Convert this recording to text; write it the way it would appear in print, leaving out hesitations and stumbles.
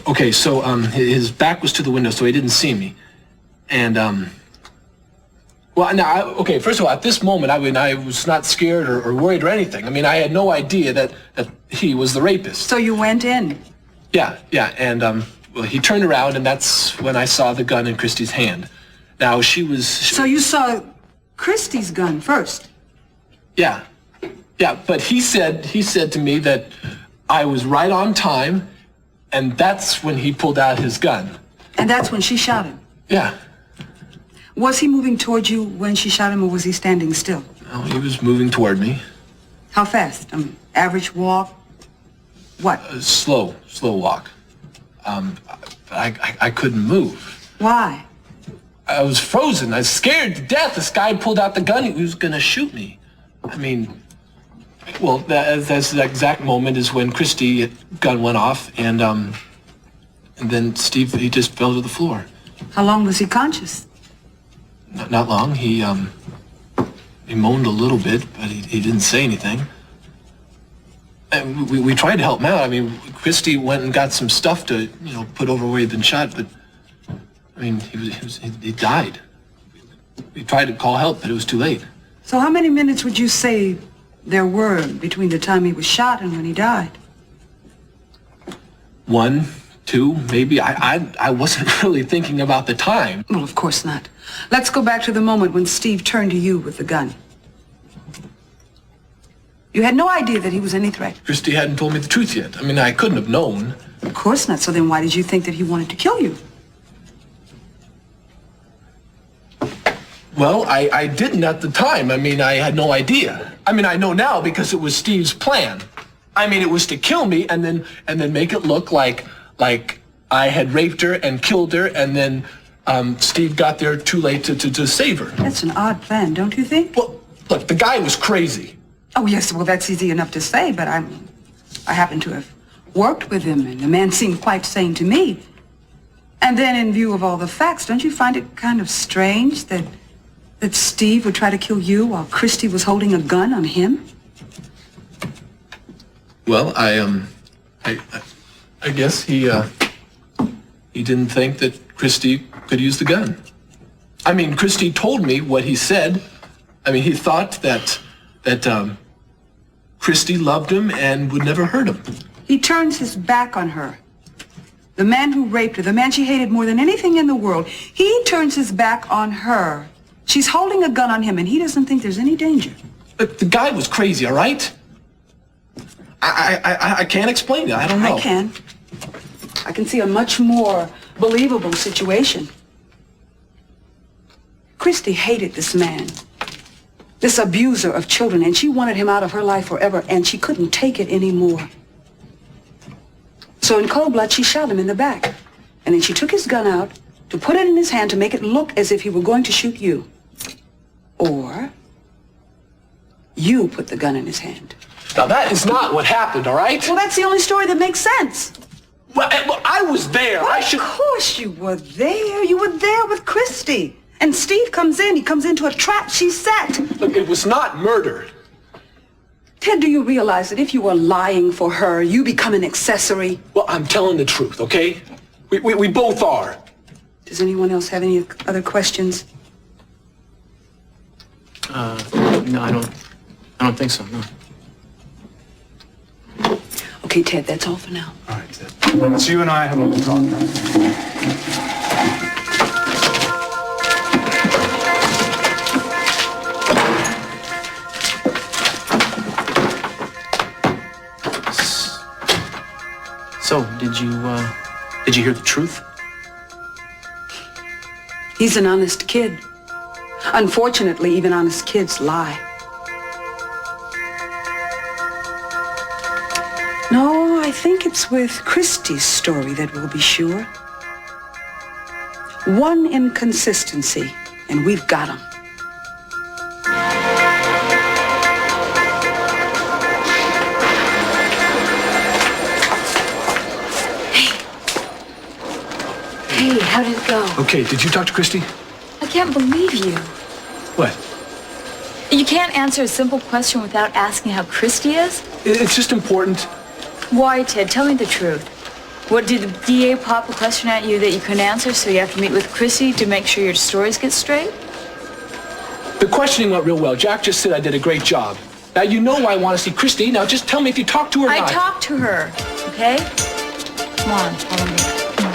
Okay, so his back was to the window, so he didn't see me. And well, now, okay, first of all, at this moment, I was not scared or worried or anything. I mean, I had no idea that he was the rapist. So you went in? Yeah, and well, he turned around, and that's when I saw the gun in Christie's hand. Now, So you saw Christie's gun first? Yeah, but he said to me that I was right on time, and that's when he pulled out his gun. And that's when she shot him? Yeah. Was he moving toward you when she shot him, or was he standing still? Oh, he was moving toward me. How fast? Average walk? What? Slow walk. I couldn't move. Why? I was frozen. I was scared to death. This guy pulled out the gun. He was going to shoot me. I mean, well, that's the exact moment is when Christie's gun went off, and then Steve, he just fell to the floor. How long was he conscious? Not long. He moaned a little bit, but he didn't say anything. And we tried to help him out. I mean, Christie went and got some stuff to, put over where he'd been shot, but I mean, he died. We tried to call help, but it was too late. So how many minutes would you say there were between the time he was shot and when he died? 1, 2, maybe. I wasn't really thinking about the time. Well, of course not. Let's go back to the moment when Steve turned to you with the gun. You had no idea that he was any threat. Christie hadn't told me the truth yet. I mean, I couldn't have known. Of course not. So then why did you think that he wanted to kill you? Well, I didn't at the time. I mean, I had no idea. I mean, I know now because it was Steve's plan. I mean, it was to kill me and then make it look like I had raped her and killed her, and then Steve got there too late to save her. That's an odd plan, don't you think? Well, look, the guy was crazy. Oh, yes, well, that's easy enough to say, but I happen to have worked with him, and the man seemed quite sane to me. And then in view of all the facts, don't you find it kind of strange that Steve would try to kill you while Christie was holding a gun on him? Well, I guess he didn't think that Christie could use the gun. I mean, Christie told me what he said. I mean, he thought that Christie loved him and would never hurt him. He turns his back on her. The man who raped her, the man she hated more than anything in the world, he turns his back on her. She's holding a gun on him, and he doesn't think there's any danger. But the guy was crazy, all right? I can't explain it. I don't know. I can. I can see a much more believable situation. Christie hated this man, this abuser of children, and she wanted him out of her life forever, and she couldn't take it anymore. So in cold blood, she shot him in the back. And then she took his gun out to put it in his hand to make it look as if he were going to shoot you. Or you put the gun in his hand. Now, that is not what happened, all right? Well, that's the only story that makes sense. Well, I was there. Well, of course you were there. You were there with Christie. And Steve comes in. He comes into a trap she set. Look, it was not murder. Ted, do you realize that if you were lying for her, you become an accessory? Well, I'm telling the truth, okay? We both are. Does anyone else have any other questions? No, I don't think so, no. Okay, Ted, that's all for now. All right, Ted. So you and I have a little talk. So, did you hear the truth? He's an honest kid. Unfortunately, even honest kids lie. No, I think it's with Christie's story that we'll be sure. One inconsistency, and we've got him. Hey, how did it go? Okay, did you talk to Christie? I can't believe you. What? You can't answer a simple question without asking how Christie is? It's just important. Why, Ted? Tell me the truth. What, did the DA pop a question at you that you couldn't answer, so you have to meet with Chrissy to make sure your stories get straight? The questioning went real well. Jack just said I did a great job. Now, you know I want to see Christy. Now, just tell me if you talked to her or I not. talked to her, okay? Come on, follow me.